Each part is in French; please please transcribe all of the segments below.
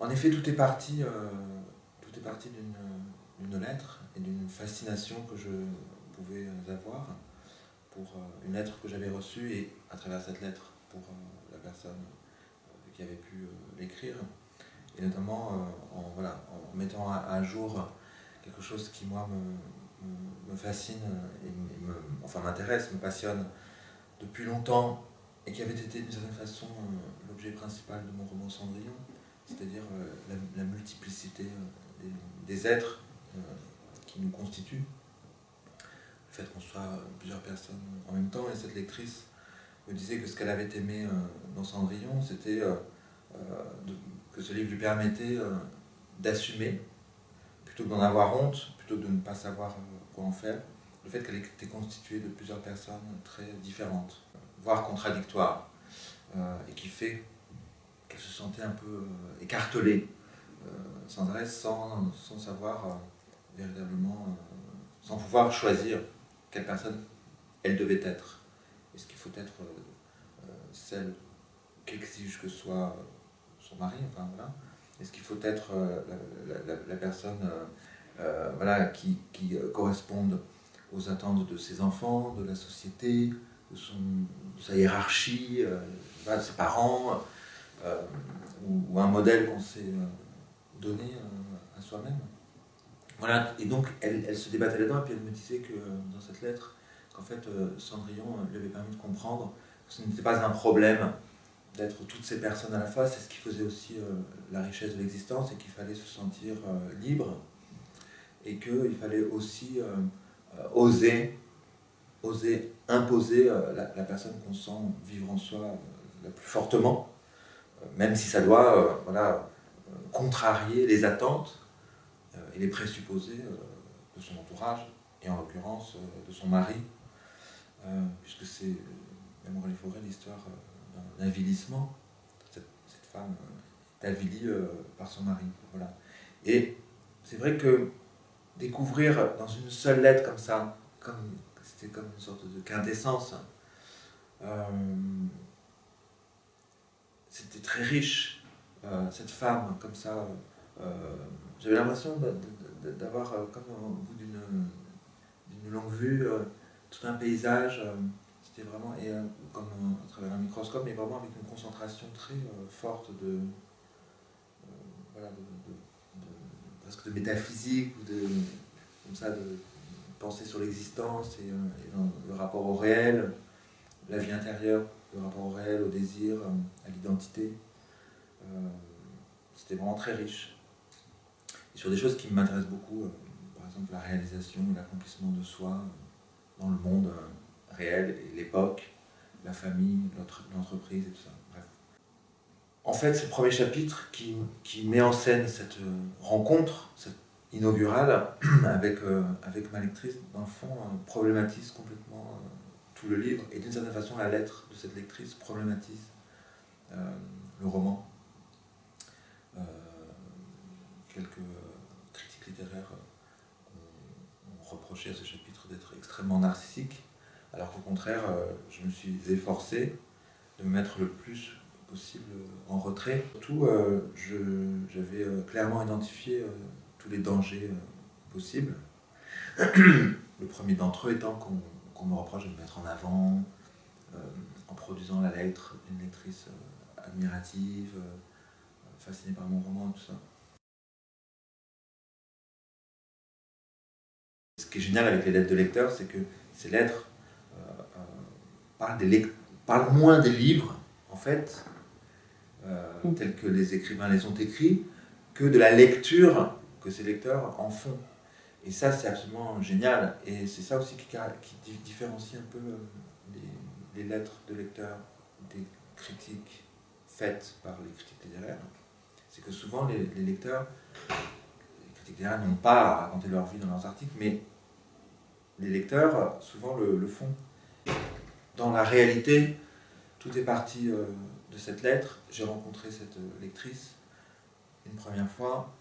En effet, tout est parti d'une lettre et d'une fascination que je pouvais avoir pour une lettre que j'avais reçue et à travers cette lettre pour la personne qui avait pu l'écrire. Et notamment en mettant à jour quelque chose qui, moi, me fascine et enfin, m'intéresse, me passionne depuis longtemps et qui avait été d'une certaine façon l'objet principal de mon roman Cendrillon, c'est-à-dire la multiplicité des êtres qui nous constituent, le fait qu'on soit plusieurs personnes en même temps. Et cette lectrice me disait que ce qu'elle avait aimé dans Cendrillon, c'était que ce livre lui permettait d'assumer, plutôt que d'en avoir honte, plutôt que de ne pas savoir quoi en faire, le fait qu'elle était constituée de plusieurs personnes très différentes, voire contradictoires, et qui fait qu'elle se sentait un peu écartelée, sans arrêt, sans savoir véritablement, sans pouvoir choisir quelle personne elle devait être. Est-ce qu'il faut être celle qu'exige que soit son mari, enfin voilà. Est-ce qu'il faut être la personne voilà, qui corresponde aux attentes de ses enfants, de la société, de sa hiérarchie, voilà, de ses parents, ou un modèle qu'on s'est donné à soi-même. Voilà, et donc elle se débattait là-dedans, et puis elle me disait que dans cette lettre, qu'en fait Cendrillon lui avait permis de comprendre que ce n'était pas un problème d'être toutes ces personnes à la fois, c'est ce qui faisait aussi la richesse de l'existence, et qu'il fallait se sentir libre, et qu'il fallait aussi oser imposer la personne qu'on sent vivre en soi la plus fortement, même si ça doit contrarier les attentes et les présupposés de son entourage, et en l'occurrence de son mari, puisque c'est, même Aurélie Fauré, l'histoire d'un avilissement. Cette femme est avilie par son mari. Voilà. Et c'est vrai que découvrir dans une seule lettre comme ça, c'était comme une sorte de quintessence, c'était très riche. Cette femme comme ça, j'avais l'impression d'avoir comme au bout d'une longue vue tout un paysage. C'était vraiment, et comme à travers un microscope, mais vraiment avec une concentration très forte voilà, presque de métaphysique, ou comme ça, de penser sur l'existence et dans le rapport au réel, la vie intérieure, le rapport au réel, au désir, à l'identité. C'était vraiment très riche. Et sur des choses qui m'intéressent beaucoup, par exemple la réalisation et l'accomplissement de soi dans le monde réel, et l'époque, la famille, l'entreprise et tout ça. Bref. En fait, c'est le premier chapitre qui met en scène cette rencontre, cette inaugurale, avec ma lectrice, dans le fond, problématise complètement tout le livre, et d'une certaine façon, la lettre de cette lectrice problématise le roman. Quelques critiques littéraires ont reproché à ce chapitre d'être extrêmement narcissique, alors qu'au contraire, je me suis efforcé de me mettre le plus possible en retrait. Surtout, j'avais clairement identifié tous les dangers possibles. Le premier d'entre eux étant qu'on me reproche de me mettre en avant, en produisant la lettre d'une lectrice admirative, fascinée par mon roman, tout ça. Ce qui est génial avec les lettres de lecteurs, c'est que ces lettres parlent moins des livres, en fait, tels que les écrivains les ont écrits, que de la lecture que ces lecteurs en font. Et ça, c'est absolument génial. Et c'est ça aussi qui différencie un peu les lettres de lecteurs des critiques faites par les critiques littéraires. C'est que souvent, les lecteurs, les critiques littéraires n'ont pas à raconter leur vie dans leurs articles, mais les lecteurs, souvent, le font. Dans la réalité, tout est parti de cette lettre. J'ai rencontré cette lectrice une première fois,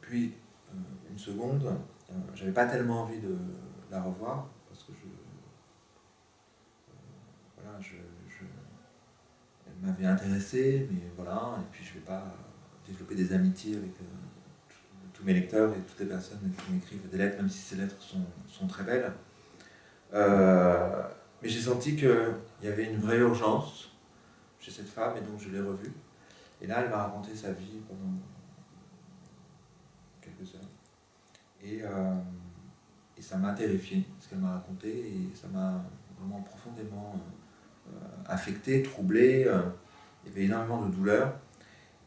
puis une seconde. J'avais pas tellement envie de la revoir, parce que elle m'avait intéressé, mais voilà, et puis je vais pas développé des amitiés avec tous mes lecteurs et toutes les personnes qui m'écrivent des lettres, même si ces lettres sont très belles. Mais j'ai senti qu'il y avait une vraie urgence chez cette femme, et donc je l'ai revue. Et là, elle m'a raconté sa vie pendant quelques heures. Et ça m'a terrifié, ce qu'elle m'a raconté, et ça m'a vraiment profondément affecté, troublé. Il y avait énormément de douleur.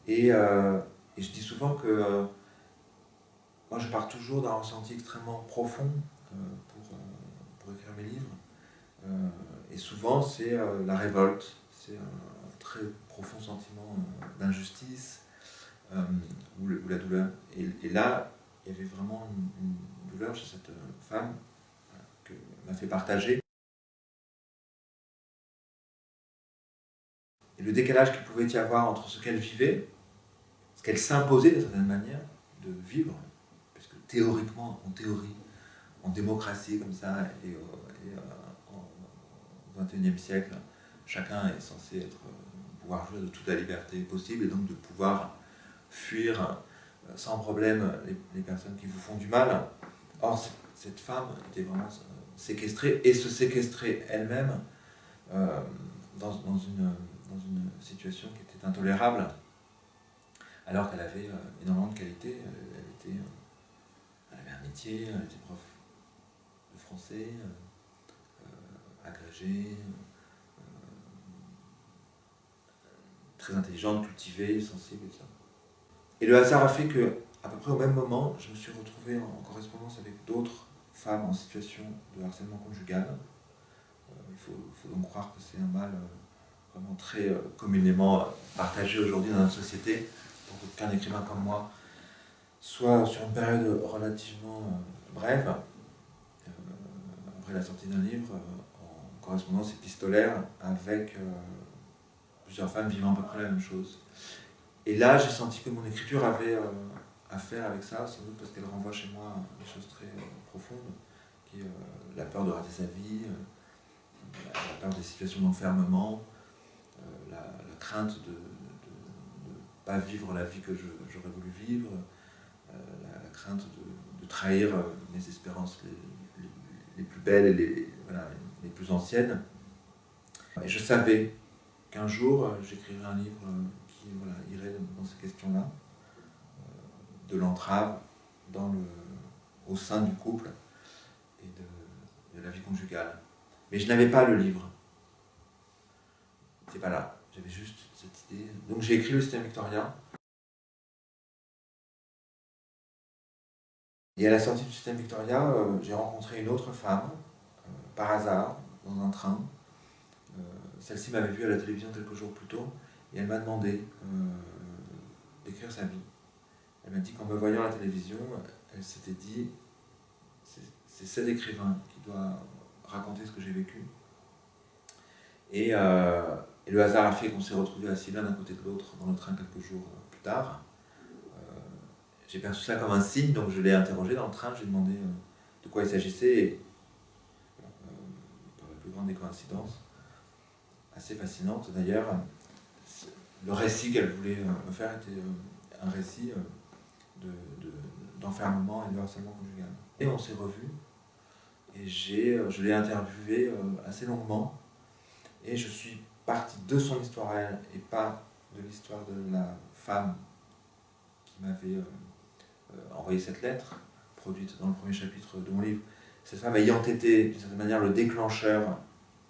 Et je dis souvent que moi, je pars toujours d'un ressenti extrêmement profond pour écrire mes livres. Et souvent, c'est la révolte, c'est un très profond sentiment d'injustice ou la douleur. Et là, il y avait vraiment une douleur chez cette femme que m'a fait partager. Et le décalage qu'il pouvait y avoir entre ce qu'elle vivait, ce qu'elle s'imposait d'une certaine manière de vivre, parce que théoriquement, en théorie, en démocratie comme ça, et au XXIe siècle, chacun est censé pouvoir jouir de toute la liberté possible et donc de pouvoir fuir sans problème les personnes qui vous font du mal. Or, cette femme était vraiment séquestrée et se séquestrer elle-même dans une situation qui était intolérable, alors qu'elle avait énormément de qualités. Elle avait un métier, elle était prof de français, agrégée, très intelligente, cultivée, sensible et ça. Et le hasard a fait que, à peu près au même moment, je me suis retrouvé en correspondance avec d'autres femmes en situation de harcèlement conjugal. Il faut donc croire que c'est un mal vraiment très communément partagé aujourd'hui dans notre société, pour qu'un écrivain comme moi soit sur une période relativement brève, après la sortie d'un livre, en correspondance épistolaire avec plusieurs femmes vivant à peu près la même chose. Et là, j'ai senti que mon écriture avait à faire avec ça, sans doute parce qu'elle renvoie chez moi des choses très profondes, qui est la peur de rater sa vie, la peur des situations d'enfermement, la crainte de ne pas vivre la vie que j'aurais voulu vivre, la crainte de trahir mes espérances les plus belles et les plus anciennes. Et je savais qu'un jour, j'écrirais un livre qui irait dans ces questions-là, de l'entrave au sein du couple et de la vie conjugale. Mais je n'avais pas le livre. C'est pas là. J'avais juste cette idée. Donc j'ai écrit le système Victoria. Et à la sortie du système Victoria, j'ai rencontré une autre femme, par hasard, dans un train. Celle-ci m'avait vu à la télévision quelques jours plus tôt, et elle m'a demandé d'écrire sa vie. Elle m'a dit qu'en me voyant à la télévision, elle s'était dit, c'est cet écrivain qui doit raconter ce que j'ai vécu. Et le hasard a fait qu'on s'est retrouvés assis l'un à côté de l'autre dans le train quelques jours plus tard. J'ai perçu ça comme un signe, donc je l'ai interrogé dans le train, j'ai demandé de quoi il s'agissait, et par la plus grande des coïncidences, assez fascinante d'ailleurs, le récit qu'elle voulait me faire était un récit d'enfermement et de harcèlement conjugal. Et on s'est revus, et je l'ai interviewée assez longuement, et je suis parti de son histoire à elle, et pas de l'histoire de la femme qui m'avait envoyé cette lettre, produite dans le premier chapitre de mon livre. Cette femme ayant été, d'une certaine manière, le déclencheur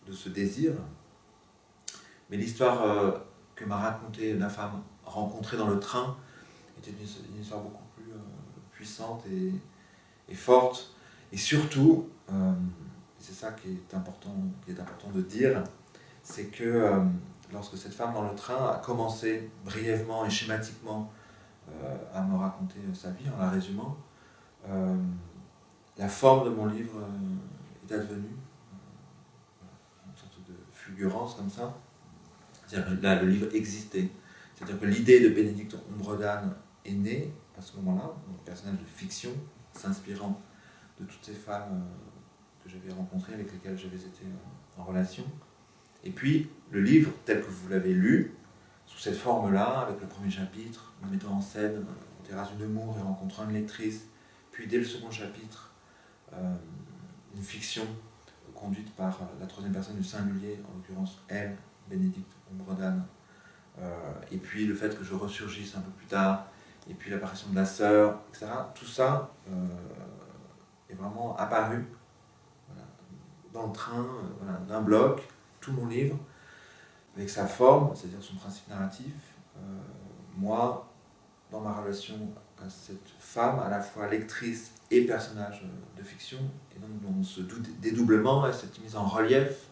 de ce désir. Mais l'histoire que m'a racontée la femme rencontrée dans le train était une histoire beaucoup plus puissante et forte. Et surtout, c'est ça qui est important de dire, c'est que lorsque cette femme dans le train a commencé brièvement et schématiquement à me raconter sa vie, en la résumant, la forme de mon livre est advenue, une sorte de fulgurance comme ça. C'est-à-dire que là, le livre existait. C'est-à-dire que l'idée de Bénédicte Ombredane est née à ce moment-là, un personnage de fiction, s'inspirant de toutes ces femmes que j'avais rencontrées, avec lesquelles j'avais été en relation. Et puis, le livre, tel que vous l'avez lu, sous cette forme-là, avec le premier chapitre, me mettant en scène en terrasse du Nemours et rencontrant une lectrice, puis dès le second chapitre, une fiction conduite par la troisième personne du singulier, en l'occurrence elle, Bénédicte Ombredane, et puis le fait que je ressurgisse un peu plus tard, et puis l'apparition de la sœur, etc. Tout ça est vraiment apparu voilà, dans le train voilà, d'un bloc, tout mon livre, avec sa forme, c'est-à-dire son principe narratif. Moi, dans ma relation à cette femme, à la fois lectrice et personnage de fiction, et donc dans ce dédoublement, cette mise en relief,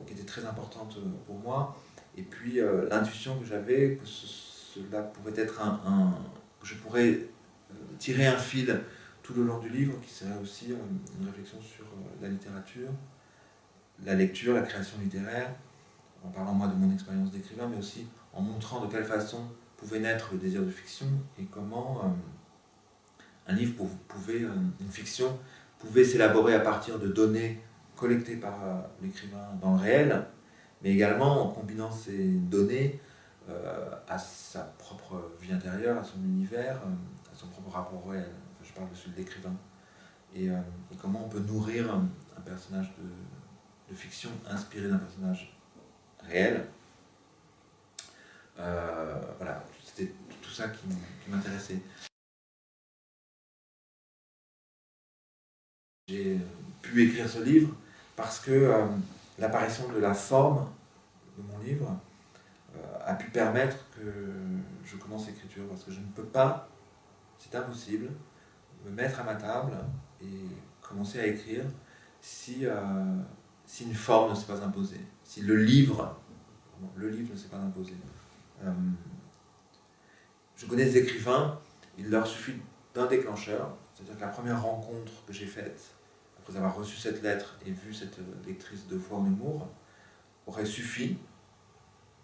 qui était très importante pour moi, et puis l'intuition que j'avais que cela pouvait être que je pourrais tirer un fil tout le long du livre, qui serait aussi une réflexion sur la littérature, la lecture, la création littéraire, en parlant moi de mon expérience d'écrivain, mais aussi en montrant de quelle façon pouvait naître le désir de fiction et comment un livre une fiction pouvait s'élaborer à partir de données collectées par l'écrivain dans le réel, mais également en combinant ces données à sa propre vie intérieure, à son univers, à son propre rapport au réel. Enfin, je parle de celui de l'écrivain. Et comment on peut nourrir un personnage de fiction inspiré d'un personnage réel. Voilà, c'était tout ça qui m'intéressait. J'ai pu écrire ce livre parce que l'apparition de la forme de mon livre a pu permettre que je commence l'écriture, parce que je ne peux pas, c'est impossible, me mettre à ma table et commencer à écrire si une forme ne s'est pas imposée, si le livre ne s'est pas imposé. Je connais des écrivains, il leur suffit d'un déclencheur, c'est-à-dire que la première rencontre que j'ai faite, après avoir reçu cette lettre et vu cette lectrice deux fois en humour, aurait suffi.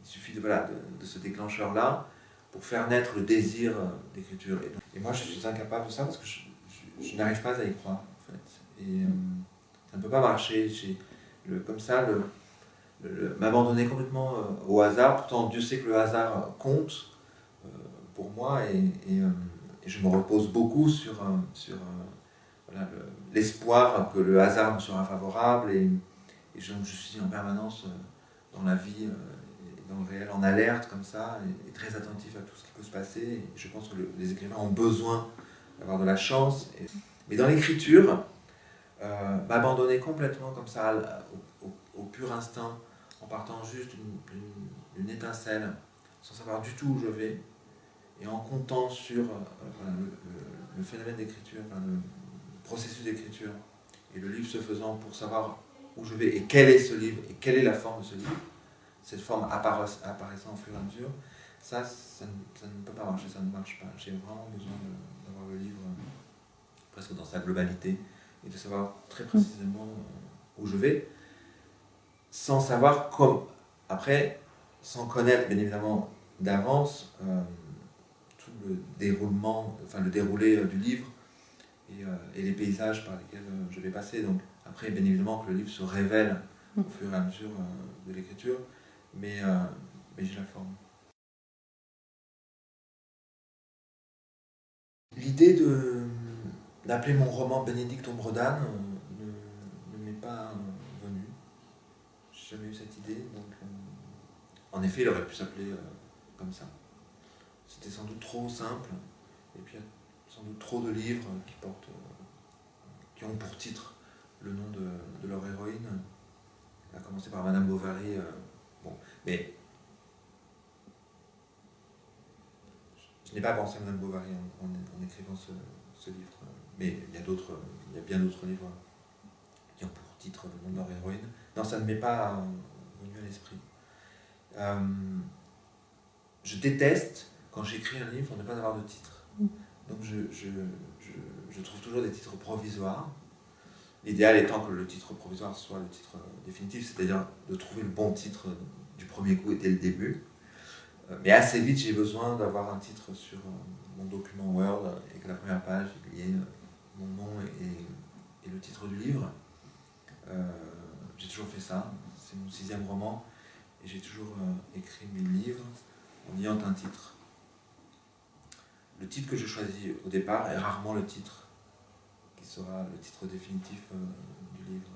Il suffit de ce déclencheur-là pour faire naître le désir d'écriture. Et moi, je suis incapable de ça parce que je n'arrive pas à y croire, en fait. Et ça ne peut pas marcher. Comme ça, m'abandonner complètement au hasard. Pourtant, Dieu sait que le hasard compte pour moi et je me repose beaucoup sur l'espoir que le hasard me sera favorable et je suis en permanence dans la vie et dans le réel, en alerte comme ça et très attentif à tout ce qui peut se passer. Et je pense que les écrivains ont besoin d'avoir de la chance. Mais dans l'écriture, m'abandonner complètement comme ça au pur instinct, en partant juste d'une étincelle, sans savoir du tout où je vais, et en comptant sur le phénomène d'écriture, le processus d'écriture, et le livre se faisant pour savoir où je vais et quel est ce livre, et quelle est la forme de ce livre, cette forme apparaissant au fur et à mesure, ça ne peut pas marcher, ça ne marche pas. J'ai vraiment besoin d'avoir le livre presque dans sa globalité, et de savoir très précisément où je vais, sans savoir comment. Après, sans connaître bien évidemment d'avance tout le déroulement, enfin le déroulé du livre et les paysages par lesquels je vais passer. Donc après, bien évidemment que le livre se révèle au fur et à mesure de l'écriture, mais j'ai la forme. L'idée d'appeler mon roman Bénédicte Ombredane ne m'est pas venue. J'ai jamais eu cette idée. Donc, en effet, il aurait pu s'appeler comme ça. C'était sans doute trop simple. Et puis, il y a sans doute trop de livres qui ont pour titre le nom de leur héroïne. À commencer par Madame Bovary. Mais je n'ai pas pensé à Madame Bovary en écrivant ce livre. Mais il y a bien d'autres livres qui ont pour titre le nom de leur héroïne. Non, ça ne m'est pas venu à l'esprit. Je déteste, quand j'écris un livre, ne pas avoir de titre. Donc je trouve toujours des titres provisoires. L'idéal étant que le titre provisoire soit le titre définitif, c'est-à-dire de trouver le bon titre du premier coup et dès le début. Mais assez vite, j'ai besoin d'avoir un titre sur mon document Word et que la première page, il y ait mon nom et le titre du livre. J'ai toujours fait ça. C'est mon 6e roman et j'ai toujours écrit mes livres en ayant un titre. Le titre que je choisis au départ est rarement le titre qui sera le titre définitif du livre.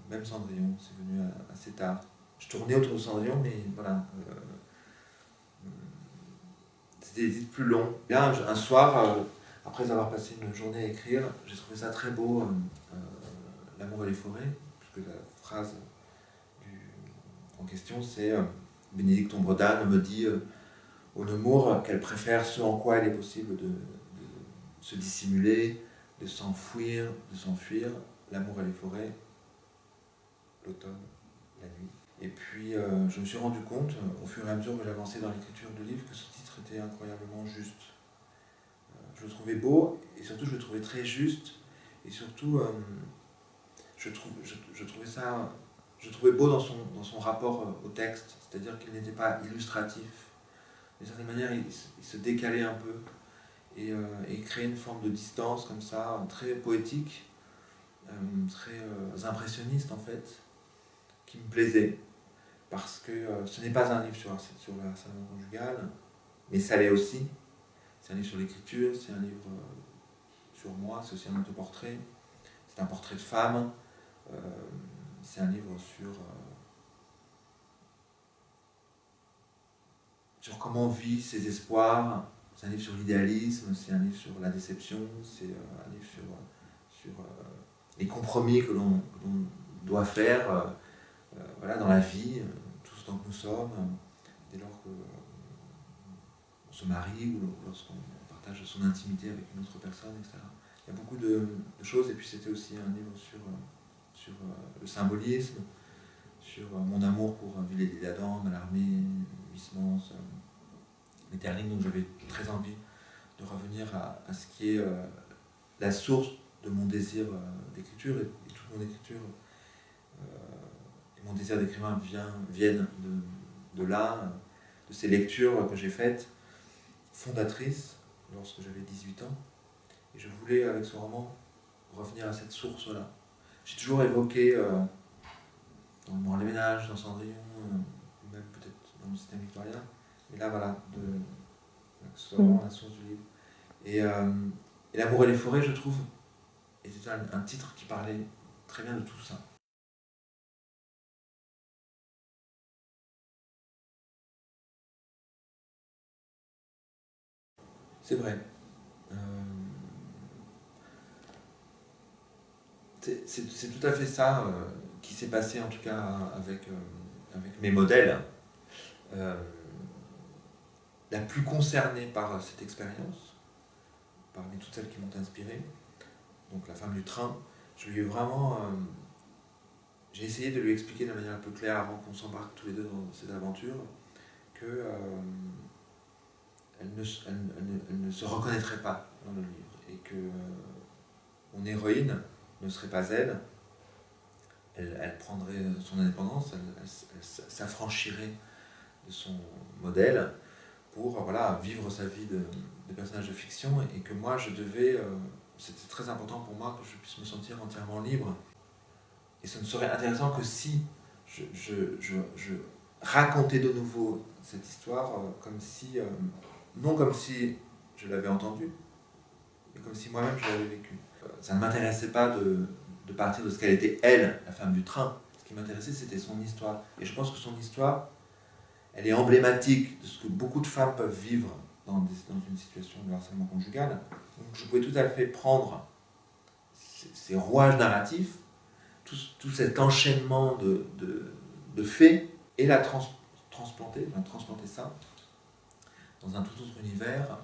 Même Cendrillon, c'est venu assez tard. Je tournais autour de Cendrillon, mais voilà. C'était des titres plus longs. Bien, un soir, après avoir passé une journée à écrire, j'ai trouvé ça très beau, L'amour et les forêts, puisque la phrase en question, c'est Bénédicte Ombredane me dit au Nemours qu'elle préfère ce en quoi il est possible de se dissimuler, de s'enfuir, l'amour et les forêts, l'automne, la nuit. Et puis je me suis rendu compte, au fur et à mesure que j'avançais dans l'écriture du livre, que ce titre était incroyablement juste. Je le trouvais beau, et surtout je le trouvais très juste, et surtout je trouvais beau dans son rapport au texte, c'est-à-dire qu'il n'était pas illustratif. D'une certaine manière, il se décalait un peu, et créait une forme de distance comme ça, très poétique, très impressionniste en fait, qui me plaisait. Parce que ce n'est pas un livre sur le harcèlement conjugal, mais ça l'est aussi. C'est un livre sur l'écriture, c'est un livre sur moi, c'est aussi un autoportrait, c'est un portrait de femme, c'est un livre sur comment on vit ses espoirs, c'est un livre sur l'idéalisme, c'est un livre sur la déception, c'est un livre sur les compromis que l'on doit faire voilà, dans la vie, tout ce dont nous sommes, dès lors qu'on se marie ou lorsqu'on partage son intimité avec une autre personne, etc. Il y a beaucoup de choses, et puis c'était aussi un livre sur le symbolisme, sur mon amour pour Villiers d'Adam, Mallarmé, Huysmans, Metterling, donc j'avais très envie de revenir à ce qui est la source de mon désir d'écriture, et toute mon écriture et mon désir d'écrivain viennent de là, de ces lectures que j'ai faites, fondatrices, lorsque j'avais 18 ans. Et je voulais, avec ce roman, revenir à cette source-là. J'ai toujours évoqué, dans le Morin les Ménages, dans Cendrillon, ou même peut-être dans le système victorien, mais là, voilà, c'est vraiment la source du livre. Et L'amour et les forêts, je trouve, était un titre qui parlait très bien de tout ça. C'est vrai. C'est tout à fait ça qui s'est passé, en tout cas, avec mes modèles. La plus concernée par cette expérience, parmi toutes celles qui m'ont inspiré, donc la femme du train, je lui ai vraiment... j'ai essayé de lui expliquer de manière un peu claire avant qu'on s'embarque tous les deux dans cette aventure que elle ne se reconnaîtrait pas dans le livre, et que mon héroïne ne serait pas elle. Elle prendrait son indépendance, elle s'affranchirait de son modèle pour vivre sa vie de personnage de fiction, et que moi je devais, c'était très important pour moi que je puisse me sentir entièrement libre. Et ce ne serait intéressant que si je racontais de nouveau cette histoire non comme si je l'avais entendue, mais comme si moi-même je l'avais vécue. Ça ne m'intéressait pas de partir de ce qu'elle était, elle, la femme du train. Ce qui m'intéressait, c'était son histoire. Et je pense que son histoire, elle est emblématique de ce que beaucoup de femmes peuvent vivre dans une situation de harcèlement conjugal. Donc je pouvais tout à fait prendre ces rouages narratifs, tout cet enchaînement de faits, et transplanter ça dans un tout autre univers,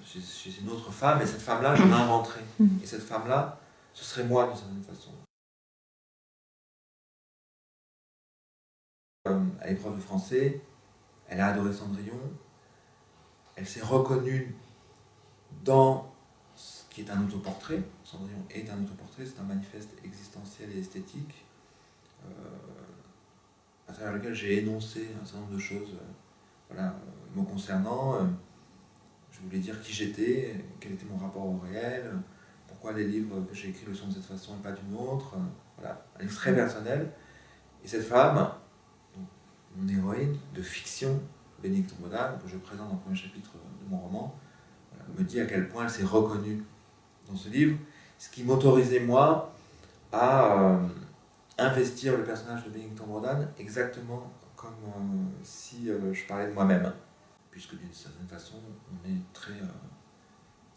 chez une autre femme, et cette femme-là, je l'inventerais. Et cette femme-là, ce serait moi d'une certaine façon. À l'épreuve de français, elle a adoré Cendrillon, elle s'est reconnue dans ce qui est un autoportrait. Cendrillon est un autoportrait, c'est un manifeste existentiel et esthétique, à travers lequel j'ai énoncé un certain nombre de choses me concernant. Je voulais dire qui j'étais, quel était mon rapport au réel, pourquoi les livres que j'ai écrits le sont de cette façon et pas d'une autre. Voilà, un livre très personnel. Et cette femme, mon héroïne de fiction, Bénédicte Tombrodane, que je présente dans le premier chapitre de mon roman, me dit à quel point elle s'est reconnue dans ce livre, ce qui m'autorisait moi à investir le personnage de Bénédicte Tombrodane exactement comme si je parlais de moi-même, puisque d'une certaine façon, on est très...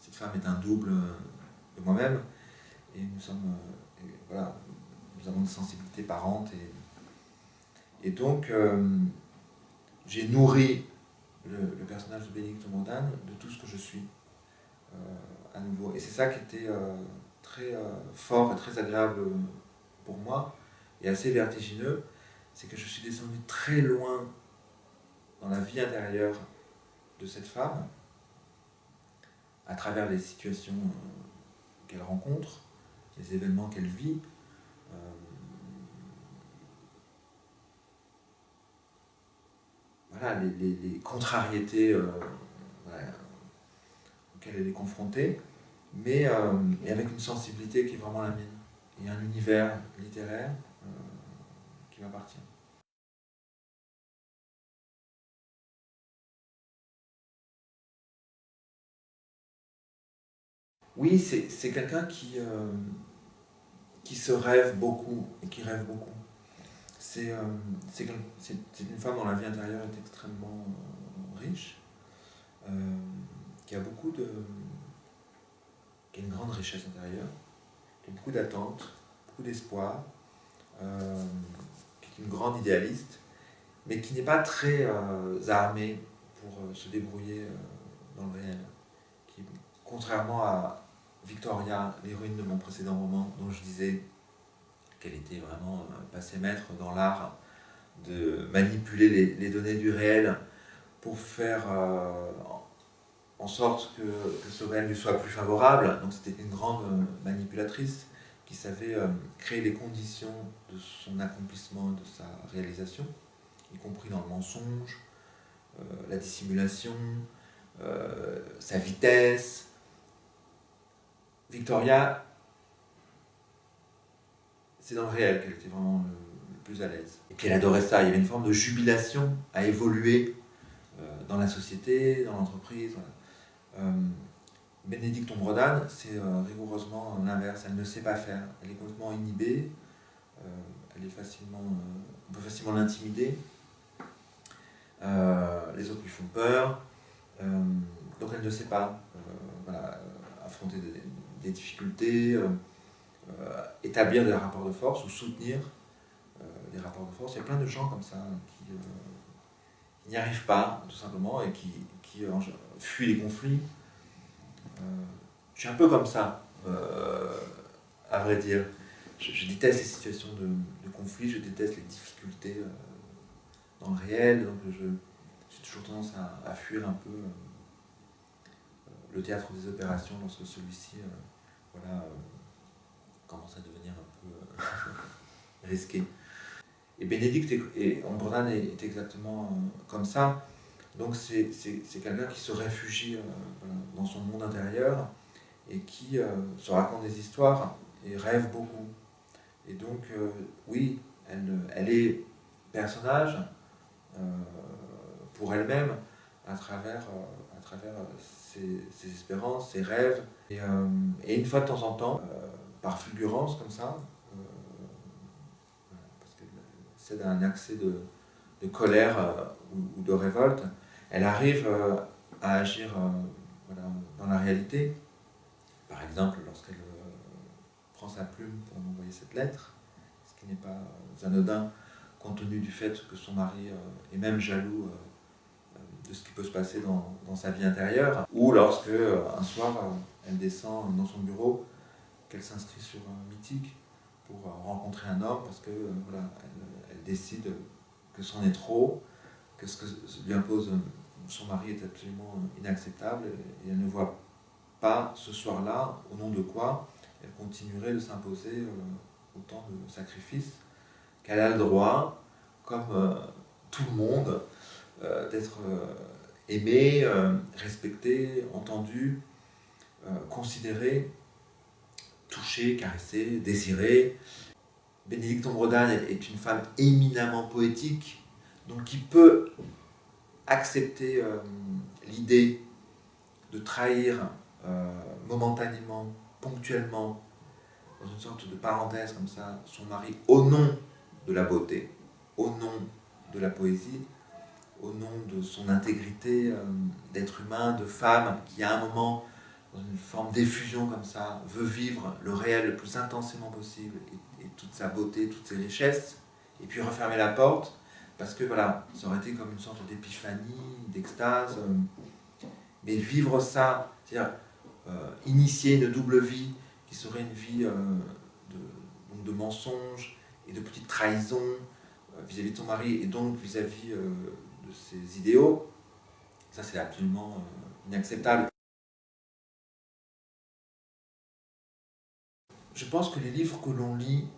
cette femme est un double de moi-même, et nous sommes... voilà, nous avons une sensibilité parente, et donc j'ai nourri le personnage de Bénédicte Tombrodane de tout ce que je suis à nouveau. Et c'est ça qui était très fort et très agréable pour moi, et assez vertigineux, c'est que je suis descendu très loin dans la vie intérieure de cette femme, à travers les situations qu'elle rencontre, les événements qu'elle vit. Voilà, les contrariétés voilà, auxquelles elle est confrontée, mais avec une sensibilité qui est vraiment la mienne, et un univers littéraire qui m'appartient. Oui, c'est quelqu'un qui se rêve beaucoup et qui rêve beaucoup. C'est une femme dont la vie intérieure est extrêmement riche, qui a qui a une grande richesse intérieure, qui a beaucoup d'attentes, beaucoup d'espoir, qui est une grande idéaliste, mais qui n'est pas très armée pour se débrouiller dans le réel. Qui, contrairement à Victoria, l'héroïne de mon précédent roman, dont je disais qu'elle était vraiment passée maître dans l'art de manipuler les données du réel pour faire en sorte que ce réel lui soit plus favorable. Donc c'était une grande manipulatrice qui savait créer les conditions de son accomplissement, de sa réalisation, y compris dans le mensonge, la dissimulation, sa vitesse. Victoria, c'est dans le réel qu'elle était vraiment le plus à l'aise. Et puis elle adorait ça, il y avait une forme de jubilation à évoluer dans la société, dans l'entreprise. Voilà. Bénédicte Tombrodane, c'est rigoureusement l'inverse, elle ne sait pas faire. Elle est complètement inhibée, elle est on peut facilement l'intimider. Les autres lui font peur, donc elle ne sait pas voilà, affronter des difficultés, établir des rapports de force ou soutenir des rapports de force. Il y a plein de gens comme ça qui n'y arrivent pas, tout simplement, et qui fuient les conflits. Je suis un peu comme ça, à vrai dire. Je déteste les situations de conflit, je déteste les difficultés dans le réel, donc j'ai toujours tendance à fuir un peu le théâtre des opérations lorsque celui-ci voilà, commence à devenir un peu risqué. Et Bénédicte Tombrodane est exactement comme ça. Donc c'est quelqu'un qui se réfugie voilà, dans son monde intérieur et qui se raconte des histoires et rêve beaucoup. Et donc oui, elle est personnage pour elle-même à travers ses espérances, ses rêves. Et une fois de temps en temps, par fulgurance comme ça, parce qu'elle cède à un accès de colère ou de révolte, elle arrive à agir voilà, dans la réalité. Par exemple, lorsqu'elle prend sa plume pour m'envoyer cette lettre, ce qui n'est pas anodin compte tenu du fait que son mari est même jaloux de ce qui peut se passer dans sa vie intérieure, ou lorsque un soir elle descend dans son bureau, qu'elle s'inscrit sur un Mythique pour rencontrer un homme parce que voilà, elle décide que c'en est trop, que ce que lui impose son mari est absolument inacceptable, et elle ne voit pas ce soir-là au nom de quoi elle continuerait de s'imposer autant de sacrifices, qu'elle a le droit, comme tout le monde, d'être aimée, respectée, entendue, considérée, touchée, caressée, désirée. Bénédicte Tombrodane est une femme éminemment poétique, donc qui peut accepter l'idée de trahir momentanément, ponctuellement, dans une sorte de parenthèse comme ça, son mari au nom de la beauté, au nom de la poésie, au nom de son intégrité d'être humain, de femme, qui à un moment, dans une forme d'effusion comme ça, veut vivre le réel le plus intensément possible, et toute sa beauté, toutes ses richesses, et puis refermer la porte, parce que voilà, ça aurait été comme une sorte d'épiphanie, d'extase, mais vivre ça, c'est-à-dire initier une double vie, qui serait une vie donc de mensonges et de petites trahisons vis-à-vis de son mari, et donc vis-à-vis de ses idéaux, ça c'est absolument inacceptable. Je pense que les livres que l'on lit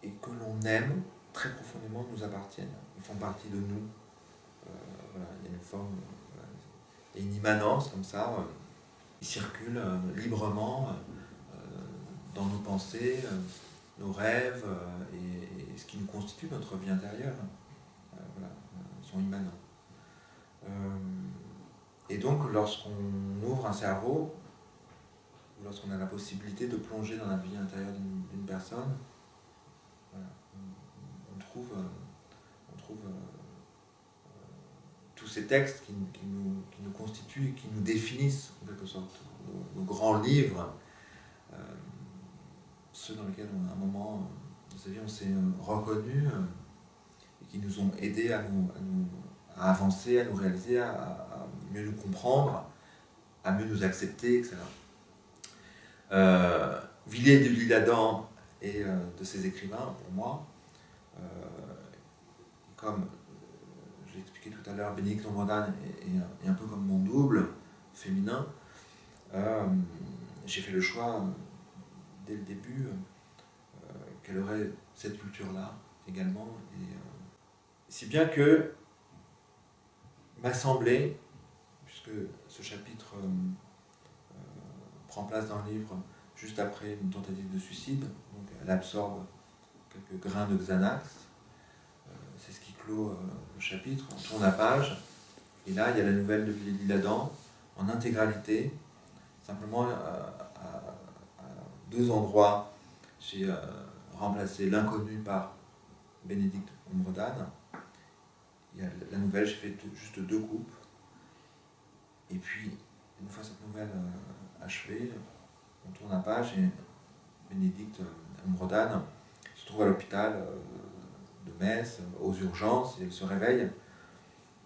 et que l'on aime très profondément nous appartiennent. Ils font partie de nous. Voilà, il y a une forme, voilà, il y a une immanence comme ça. Ils circulent librement dans nos pensées, nos rêves et ce qui nous constitue notre vie intérieure. Voilà, sont immanents. Et donc, lorsqu'on ouvre un cerveau, lorsqu'on a la possibilité de plonger dans la vie intérieure d'une personne, voilà, on trouve tous ces textes qui nous constituent et qui nous définissent en quelque sorte. Nos grands livres, ceux dans lesquels à un moment de sa vie on s'est reconnu et qui nous ont aidés à avancer, à nous réaliser, à mieux nous comprendre, à mieux nous accepter, etc. Villiers de l'Isle-Adam et de ses écrivains, pour moi, comme je l'ai expliqué tout à l'heure, Bénédicte Ombredane est un peu comme mon double féminin. J'ai fait le choix dès le début qu'elle aurait cette culture-là également. Et, si bien que m'a semblé, puisque ce chapitre prend place dans le livre juste après une tentative de suicide, donc elle absorbe quelques grains de Xanax, c'est ce qui clôt le chapitre, on tourne la page, et là il y a la nouvelle de Villiers de l'Isle-Adam en intégralité, simplement à deux endroits, j'ai remplacé l'inconnu par Bénédicte Ombredane. Il y a la nouvelle, j'ai fait juste deux coupes, et puis une fois cette nouvelle achevée, on tourne la page et Bénédicte Ombredane se trouve à l'hôpital de Metz, aux urgences, et elle se réveille.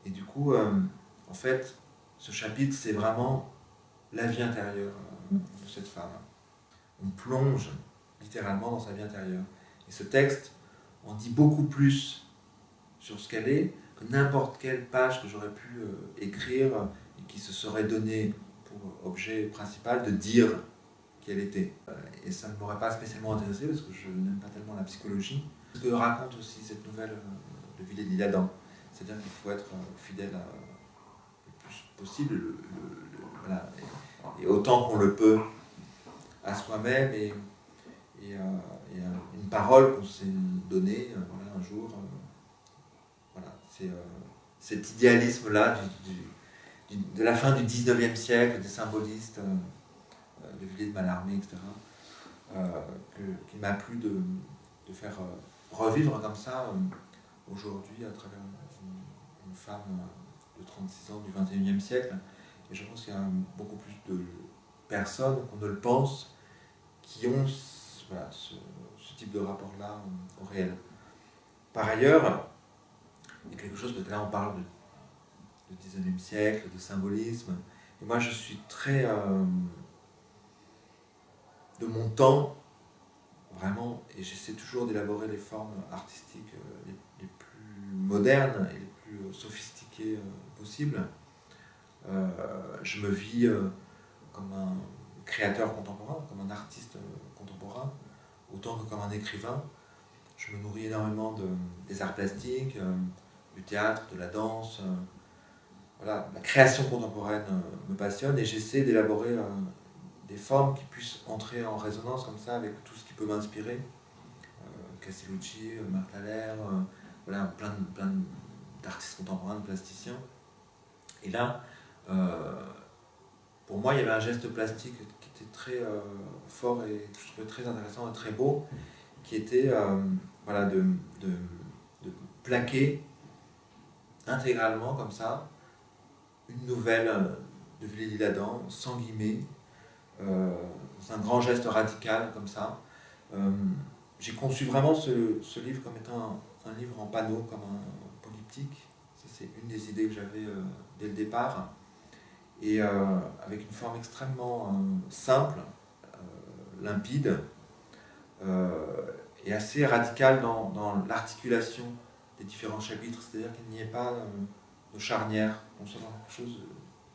Et du coup, en fait, ce chapitre, c'est vraiment la vie intérieure de cette femme. On plonge littéralement dans sa vie intérieure. Et ce texte en dit beaucoup plus sur ce qu'elle est que n'importe quelle page que j'aurais pu écrire et qui se serait donné pour objet principal de dire qui elle était. Et ça ne m'aurait pas spécialement intéressé parce que je n'aime pas tellement la psychologie. Ce que raconte aussi cette nouvelle de Villiers de l'Isle-Adam, c'est-à-dire qu'il faut être fidèle le plus possible, voilà, et autant qu'on le peut à soi-même et une parole qu'on s'est donnée voilà, un jour. Voilà, c'est cet idéalisme-là de la fin du 19e siècle, des symbolistes de Villiers de Mallarmé, etc., qui m'a plu de faire revivre comme ça aujourd'hui à travers une femme de 36 ans du 21e siècle. Et je pense qu'il y a beaucoup plus de personnes qu'on ne le pense qui ont voilà, ce type de rapport-là au réel. Par ailleurs, il y a quelque chose, parce que là on parle de 19e siècle, de symbolisme, et moi je suis très de mon temps, vraiment, et j'essaie toujours d'élaborer les formes artistiques les plus modernes et les plus sophistiquées possibles. Je me vis comme un créateur contemporain, comme un artiste contemporain, autant que comme un écrivain. Je me nourris énormément des arts plastiques, du théâtre, de la danse. Voilà, la création contemporaine me passionne et j'essaie d'élaborer des formes qui puissent entrer en résonance comme ça avec tout ce qui peut m'inspirer. Castellucci, Marc Lallaire, voilà, plein d'artistes contemporains, de plasticiens. Et là, pour moi, il y avait un geste plastique qui était très fort et que je trouvais très intéressant et très beau, qui était voilà, de plaquer intégralement comme ça une nouvelle de Villiers-L'Isle-Adam, sans guillemets, c'est un grand geste radical comme ça. J'ai conçu vraiment ce livre comme étant un livre en panneau, comme un polyptyque. C'est une des idées que j'avais dès le départ. Et avec une forme extrêmement simple, limpide, et assez radicale dans l'articulation des différents chapitres. C'est-à-dire qu'il n'y ait pas de charnière, on sent quelque chose,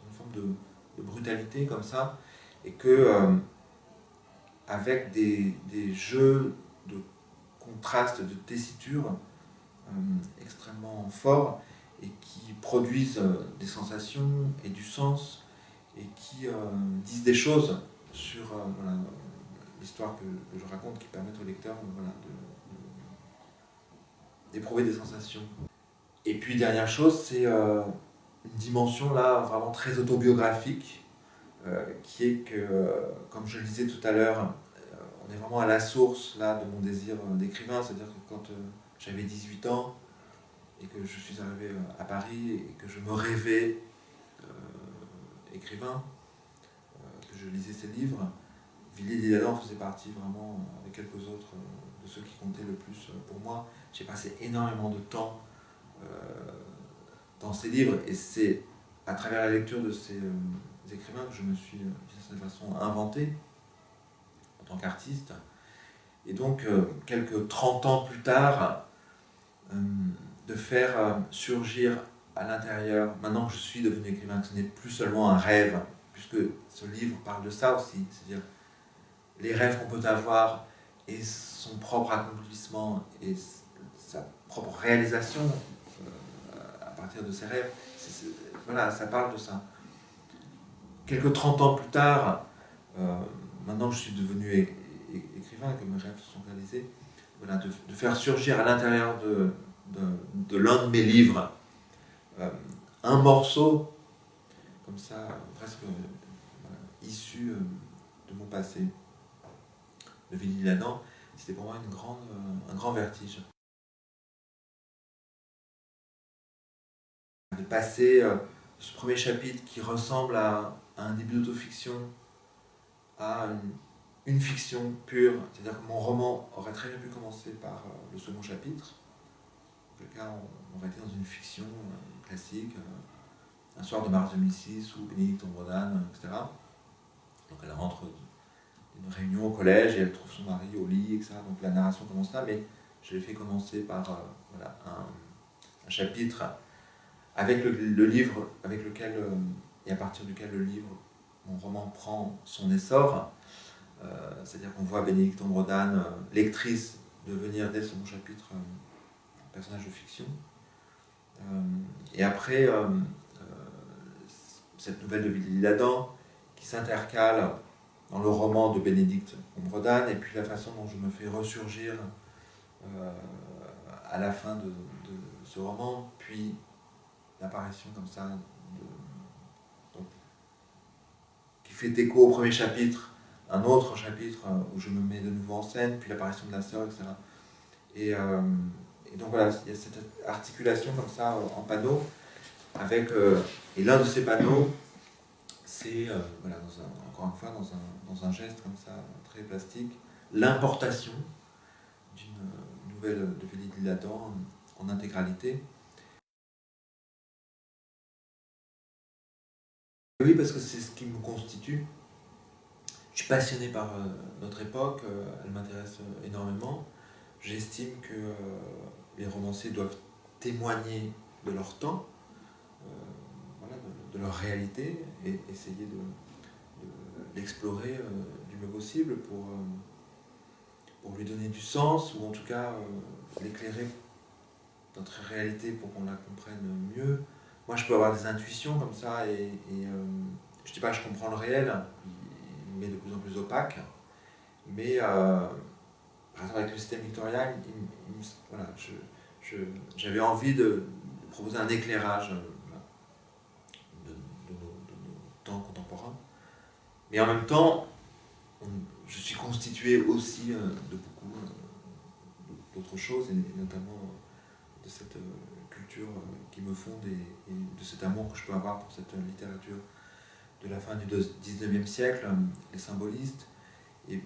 une forme de brutalité comme ça, et que avec des jeux de contraste, de tessiture extrêmement forts et qui produisent des sensations et du sens et qui disent des choses sur voilà, l'histoire que je raconte, qui permettent au lecteur voilà, d'éprouver des sensations. Et puis dernière chose, c'est une dimension là vraiment très autobiographique, qui est que, comme je le disais tout à l'heure, on est vraiment à la source là, de mon désir d'écrivain, c'est-à-dire que quand j'avais 18 ans et que je suis arrivé à Paris et que je me rêvais écrivain, que je lisais ces livres, Villiers-L'Isle-Adam faisait partie vraiment, avec quelques autres, de ceux qui comptaient le plus pour moi. J'ai passé énormément de temps dans ces livres et c'est à travers la lecture de ces écrivains que je me suis d'une certaine façon inventé en tant qu'artiste. Et donc, quelques 30 ans plus tard, de faire surgir à l'intérieur, maintenant que je suis devenu écrivain, que ce n'est plus seulement un rêve, puisque ce livre parle de ça aussi, c'est-à-dire les rêves qu'on peut avoir et son propre accomplissement et sa propre réalisation à partir de ses rêves. Voilà, ça parle de ça. Quelques 30 ans plus tard, maintenant que je suis devenu écrivain et que mes rêves se sont réalisés, voilà, de faire surgir à l'intérieur de l'un de mes livres un morceau comme ça, presque voilà, issu de mon passé, de Villiers-L'Isle-Adam, c'était pour moi un grand vertige. De passer ce premier chapitre qui ressemble à un début d'autofiction à une fiction pure, c'est-à-dire que mon roman aurait très bien pu commencer par le second chapitre. En tout cas, on aurait été dans une fiction classique, un soir de mars 2006 où Bénédicte Ombredane, etc. Donc elle rentre d'une réunion au collège et elle trouve son mari au lit, etc. Donc la narration commence là, mais je l'ai fait commencer par voilà, un chapitre avec le livre avec lequel, et à partir duquel le livre, mon roman prend son essor. C'est-à-dire qu'on voit Bénédicte Ombredane, lectrice, devenir dès son chapitre un personnage de fiction. Et après, cette nouvelle de Villiers-L'Isle-Adam qui s'intercale dans le roman de Bénédicte Ombredane, et puis la façon dont je me fais ressurgir à la fin de ce roman, puis l'apparition comme ça, donc, qui fait écho au premier chapitre, un autre chapitre où je me mets de nouveau en scène, puis l'apparition de la sœur, etc. Et donc voilà, il y a cette articulation comme ça en panneau, avec, et l'un de ces panneaux, c'est, voilà, encore une fois, dans un geste comme ça, très plastique, l'importation d'une nouvelle de Villiers-L'Isle-Adam en intégralité. Oui, parce que c'est ce qui me constitue. Je suis passionné par notre époque, elle m'intéresse énormément. J'estime que les romanciers doivent témoigner de leur temps, voilà, de leur réalité, et essayer de l'explorer du mieux possible pour lui donner du sens, ou en tout cas l'éclairer, notre réalité, pour qu'on la comprenne mieux. Moi, je peux avoir des intuitions comme ça, et je ne dis pas que je comprends le réel, il m'est de plus en plus opaque, mais par exemple avec le système victorien, voilà, j'avais envie de proposer un éclairage temps contemporain. Mais en même temps, je suis constitué aussi de beaucoup d'autres choses, et notamment de cette culture qui me fonde et de cet amour que je peux avoir pour cette littérature de la fin du 19e siècle, les symbolistes. Et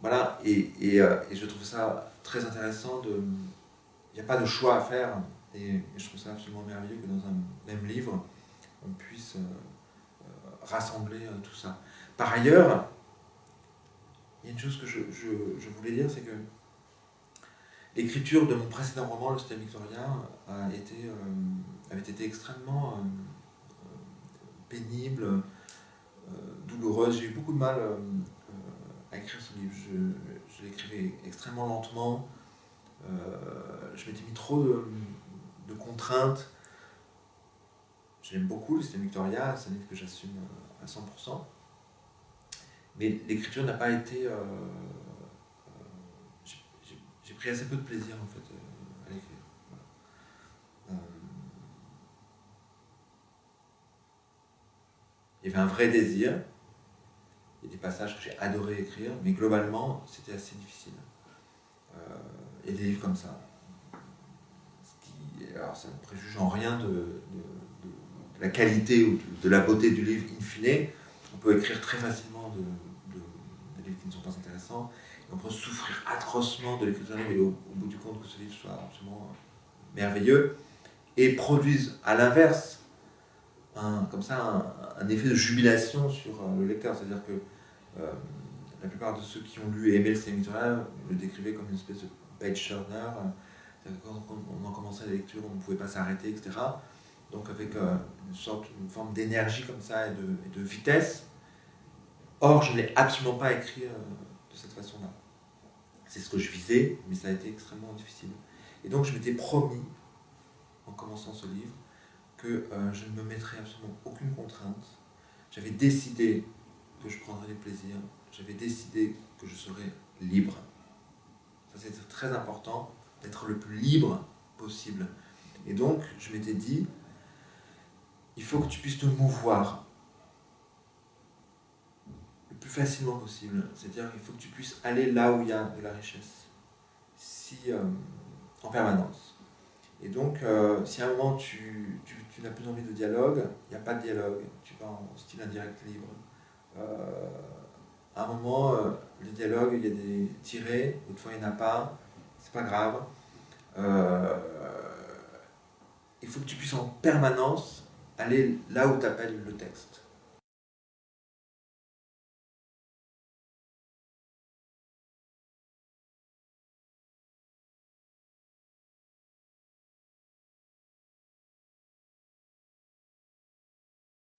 voilà, et je trouve ça très intéressant. Il n'y a pas de choix à faire, et je trouve ça absolument merveilleux que dans un même livre, on puisse rassembler tout ça. Par ailleurs, il y a une chose que je voulais dire, c'est que l'écriture de mon précédent roman, Le Système victorien, avait été extrêmement pénible, douloureuse. J'ai eu beaucoup de mal à écrire ce livre. Je l'écrivais extrêmement lentement. Je m'étais mis trop de contraintes. J'aime beaucoup Le Système victorien, c'est un livre que j'assume à 100%. Mais l'écriture n'a pas été... j'ai pris assez peu de plaisir en fait à l'écrire. Voilà. Il y avait un vrai désir. Il y a des passages que j'ai adoré écrire, mais globalement, c'était assez difficile. Il y a des livres comme ça. Alors ça ne préjuge en rien de la qualité ou de la beauté du livre in fine. On peut écrire très facilement des livres qui ne sont pas intéressants. Et on peut souffrir atrocement de l'écriture d'un livre et au bout du compte que ce livre soit absolument merveilleux et produise à l'inverse un effet de jubilation sur le lecteur. C'est-à-dire que la plupart de ceux qui ont lu et aimé Le Système victorien le décrivaient comme une espèce de page turner. Quand on en commençait la lecture, on ne pouvait pas s'arrêter, etc. Donc avec une forme d'énergie comme ça et de vitesse. Or, je ne l'ai absolument pas écrit de cette façon-là. C'est ce que je visais, mais ça a été extrêmement difficile. Et donc, je m'étais promis, en commençant ce livre, que je ne me mettrais absolument aucune contrainte. J'avais décidé que je prendrais des plaisirs. J'avais décidé que je serais libre. Ça, c'est très important, d'être le plus libre possible. Et donc, je m'étais dit, il faut que tu puisses te mouvoir le plus facilement possible. C'est-à-dire qu'il faut que tu puisses aller là où il y a de la richesse, en permanence. Et donc, si à un moment tu n'as plus envie de dialogue, il n'y a pas de dialogue, tu vas en style indirect libre. À un moment, le dialogue, il y a des tirés, d'autres fois il n'y en a pas, c'est pas grave. Il faut que tu puisses en permanence aller là où t'appelle le texte.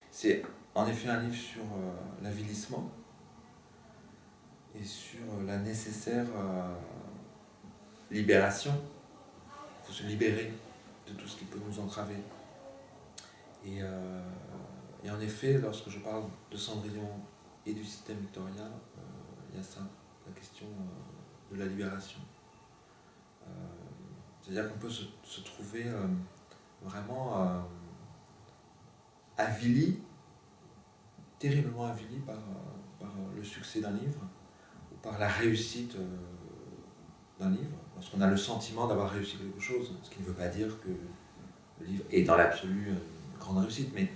C'est en effet un livre sur l'avilissement et sur la nécessaire libération. Il faut se libérer de tout ce qui peut nous entraver. Et en effet, lorsque je parle de Cendrillon et du système victorien, il y a ça, la question de la libération. C'est-à-dire qu'on peut se trouver vraiment avili, terriblement avili par le succès d'un livre ou par la réussite d'un livre, lorsqu'on a le sentiment d'avoir réussi quelque chose, ce qui ne veut pas dire que le livre est dans l'absolu une grande réussite, mais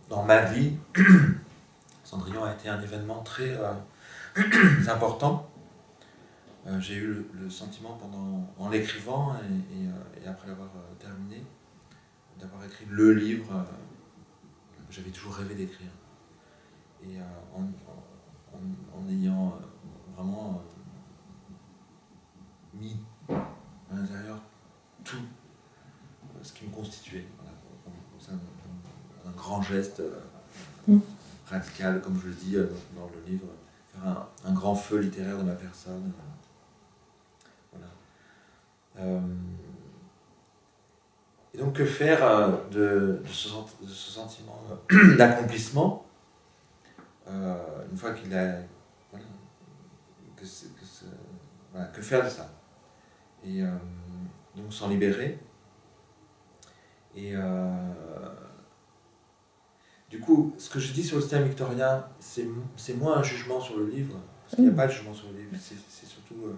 dans ma vie, Cendrillon a été un événement très important. J'ai eu le sentiment en l'écrivant et après l'avoir terminé, d'avoir écrit le livre que j'avais toujours rêvé d'écrire. Et en ayant vraiment mis à l'intérieur tout ce qui me constituait. Voilà, c'est un grand geste radical, comme je le dis dans le livre, faire un grand feu littéraire de ma personne. Voilà. Et donc, que faire de ce sentiment d'accomplissement une fois qu'il a... Voilà, voilà, que faire de ça? Et donc s'en libérer. Et Du coup, ce que je dis sur le style victorien, c'est moins un jugement sur le livre, parce qu'il n'y a pas de jugement sur le livre, c'est surtout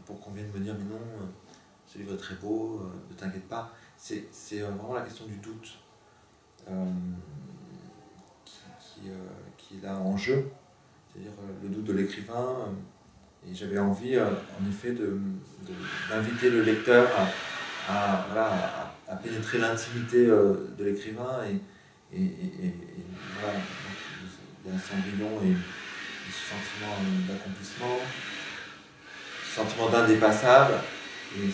pour qu'on vienne me dire, mais non, ce livre est très beau, ne t'inquiète pas. C'est vraiment la question du doute qui est là en jeu, c'est-à-dire le doute de l'écrivain. Et j'avais envie, en effet, d'inviter le lecteur à pénétrer l'intimité de l'écrivain. Et voilà, donc, il y a un Cendrillon et ce sentiment d'accomplissement, ce sentiment d'indépassable, et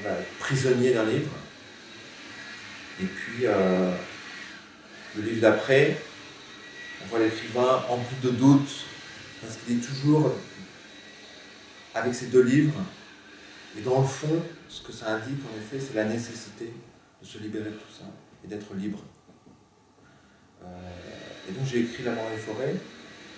voilà, prisonnier d'un livre. Et puis, le livre d'après, on voit l'écrivain empli de doutes, parce qu'il est toujours avec ces deux livres. Et dans le fond, ce que ça indique, en effet, c'est la nécessité de se libérer de tout ça et d'être libre. Et donc j'ai écrit La mort des forêts,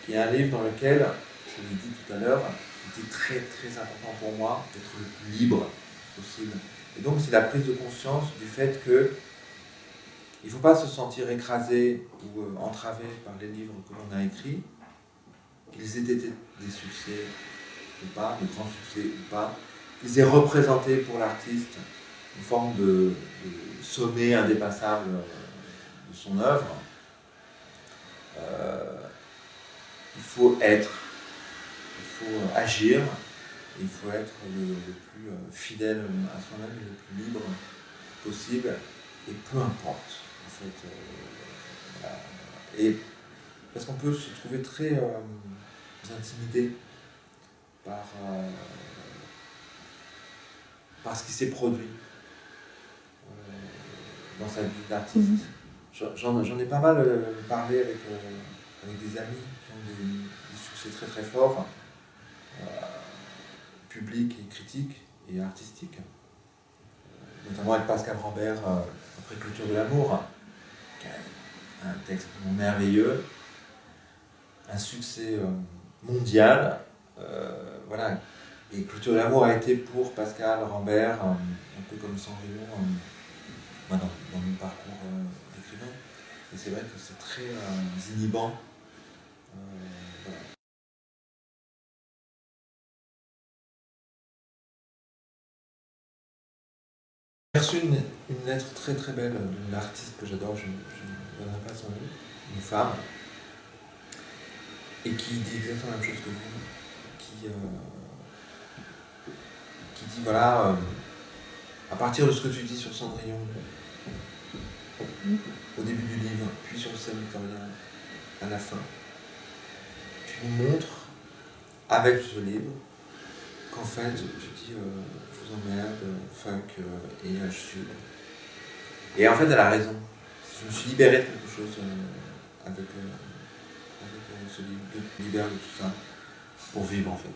qui est un livre dans lequel, je l'ai dit tout à l'heure, il était très très important pour moi d'être le plus libre possible. Et donc c'est la prise de conscience du fait que il ne faut pas se sentir écrasé ou entravé par les livres que l'on a écrits, qu'ils aient été des succès ou pas, de grands succès ou pas, qu'ils aient représenté pour l'artiste une forme de sommet indépassable de son œuvre. Il faut être, il faut agir, il faut être le plus fidèle à soi-même, le plus libre possible, et peu importe, en fait. Voilà. Et parce qu'on peut se trouver très intimidé par ce qui s'est produit dans sa vie d'artiste. J'en ai pas mal parlé avec des amis qui ont des succès très très forts, publics et critiques et artistiques, notamment avec Pascal Rambert, après Culture de l'amour, qui a un texte merveilleux, un succès mondial. Voilà. Et Culture de l'amour a été pour Pascal Rambert un peu comme Cendrillon dans mon parcours d'écrivain. Et c'est vrai que c'est très inhibant. Voilà. J'ai reçu une lettre très très belle d'une artiste que j'adore, je ne donnerai pas son nom, une femme, et qui dit exactement la même chose que vous, qui dit voilà, à partir de ce que tu dis sur Cendrillon, au début du livre, puis sur le style victorien, à la fin, tu nous montres, avec ce livre, qu'en fait, tu dis je vous emmerde, fuck, et je suis. Et en fait, elle a raison. Je me suis libéré de quelque chose avec ce livre, de me libérer de tout ça, pour vivre en fait.